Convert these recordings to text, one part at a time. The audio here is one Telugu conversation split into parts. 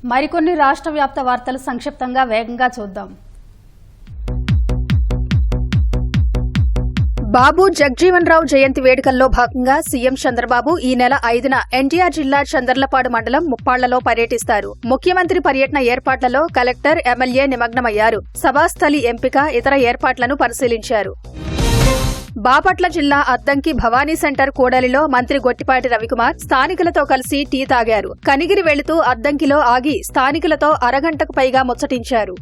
మరికొన్ని రాష్ట్ర వ్యాప్త వార్తలు సంక్షిప్తంగా వేగంగా చూద్దాం. బాబు జగజీవన్ రావు జయంతి వేడుకల్లో భాగంగా సీఎం చంద్రబాబు ఈ నెల 5న ఎన్టీఆర్ జిల్లా చంద్రలపాడు మండలం ముప్పాళ్లలో పర్యటిస్తారు. ముఖ్యమంత్రి పర్యటన ఏర్పాట్లలో కలెక్టర్, ఎమ్మెల్యే నిమగ్నమయ్యారు. సభాస్థలి ఎంపిక, ఇతర ఏర్పాట్లను పరిశీలించారు. బాపట్ల జిల్లా అద్దంకి భవానీ సెంటర్ కూడలిలో మంత్రి గొట్టిపాటి రవికుమార్ స్థానికులతో కలిసి టీ తాగారు. కనిగిరి వెళుతూ అద్దంకిలో ఆగి స్థానికులతో అరగంటకు పైగా ముచ్చటించారు.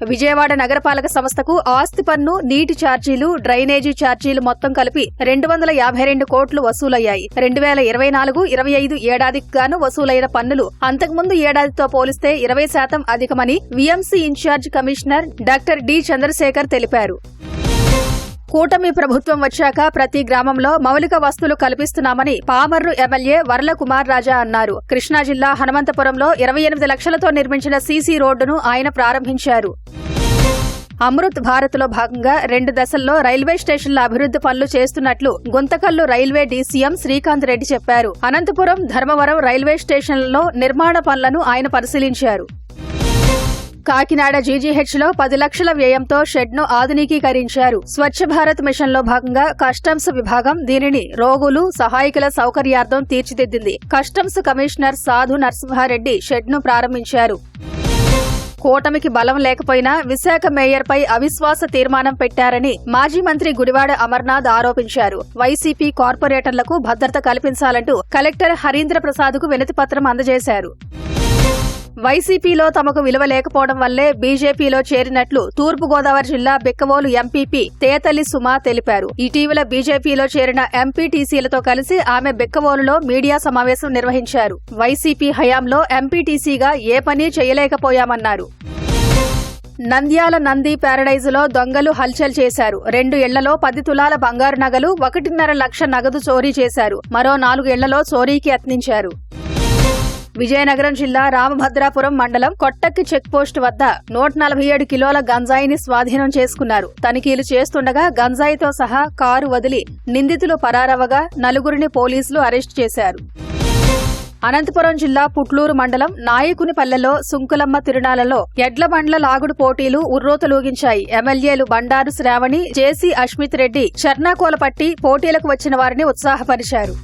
విజయవాడ నగరపాలక సంస్థకు ఆస్తి పన్ను, నీటి ఛార్జీలు, డ్రైనేజీ ఛార్జీలు మొత్తం కలిపి 252 కోట్లు వసూలయ్యాయి. 2024-25 ఏడాదికి గాను వసూలైన పన్నులు అంతకుముందు ఏడాదితో పోలిస్తే 20% అధికమని VMC incharge commissioner doctor D Chandrashekhar తెలిపారు. కూటమి ప్రభుత్వం వచ్చాక ప్రతి గ్రామంలో మౌలిక వస్తువులు కల్పిస్తున్నామని పామర్రు ఎమ్మెల్యే వర్ల కుమార్ రాజా అన్నారు. కృష్ణా జిల్లా హనుమంతపురంలో 28 లక్షలతో నిర్మించిన సీసీ రోడ్డును ఆయన ప్రారంభించారు. అమృత్ భారత్లో భాగంగా 2 దశల్లో రైల్వే స్టేషన్ల అభివృద్ది పనులు చేస్తున్నట్లు గుంతకల్లు రైల్వే డీసీఎం శ్రీకాంత్ రెడ్డి చెప్పారు. అనంతపురం, ధర్మవరం రైల్వే స్టేషన్లలో నిర్మాణ పనులను ఆయన పరిశీలించారు. కాకినాడ జీజీహెచ్లో 10 లక్షల వ్యయంతో షెడ్ను ఆధునికీకరించారు. స్వచ్ఛ భారత్ మిషన్లో భాగంగా కస్టమ్స్ విభాగం దీనిని రోగులు, సహాయకుల సౌకర్యార్థం తీర్చిదిద్దింది. కస్టమ్స్ కమిషనర్ సాధు నరసింహారెడ్డి షెడ్ను ప్రారంభించారు. కూటమికి బలం లేకపోయినా విశాఖ మేయర్పై అవిశ్వాస తీర్మానం పెట్టారని మాజీ మంత్రి గుడివాడ అమర్నాథ్ ఆరోపించారు. వైసీపీ కార్పొరేటర్లకు భద్రత కల్పించాలంటూ కలెక్టర్ హరీంద్ర ప్రసాద్కు వినతిపత్రం అందజేశారు. వైసీపీలో తమకు విలువ లేకపోవడం వల్లే బీజేపీలో చేరినట్లు తూర్పుగోదావరి జిల్లా బిక్కవోలు ఎంపీపీ తేతల్లి సుమా తెలిపారు. ఇటీవల బీజేపీలో చేరిన ఎంపీటీసీలతో కలిసి ఆమె బిక్కవోలులో మీడియా సమావేశం నిర్వహించారు. వైసీపీ హయాంలో ఎంపీటీసీగా ఏ పని చేయలేకపోయామన్నారు. నంద్యాల నంది ప్యారడైజులో దొంగలు హల్చల్ చేశారు. 2 ఇళ్లలో 10 తులాల బంగారు నగలు, 1.5 లక్ష నగదు చోరీ చేశారు. మరో 4 ఇళ్లలో చోరీకి యత్నించారు. విజయనగరం జిల్లా రామభద్రాపురం మండలం కొట్టక్కి చెక్పోస్టు వద్ద 147 కిలోల గంజాయిని స్వాధీనం చేసుకున్నారు. తనిఖీలు చేస్తుండగా గంజాయితో సహా కారు వదిలి నిందితులు పరారవగా 4గురిని పోలీసులు అరెస్టు చేశారు. అనంతపురం జిల్లా పుట్లూరు మండలం నాయకునిపల్లెలో సుంకులమ్మ తిరునాళ్లలో ఎడ్ల బండ్ల లాగుడు పోటీలు ఉర్రూతలూగించాయి. ఎమ్మెల్యేలు బండారు శ్రావణి, జేసీ అశ్మిత్ రెడ్డి చర్నాకోల పట్టి పోటీలకు వచ్చిన వారిని ఉత్సాహపరిచారు.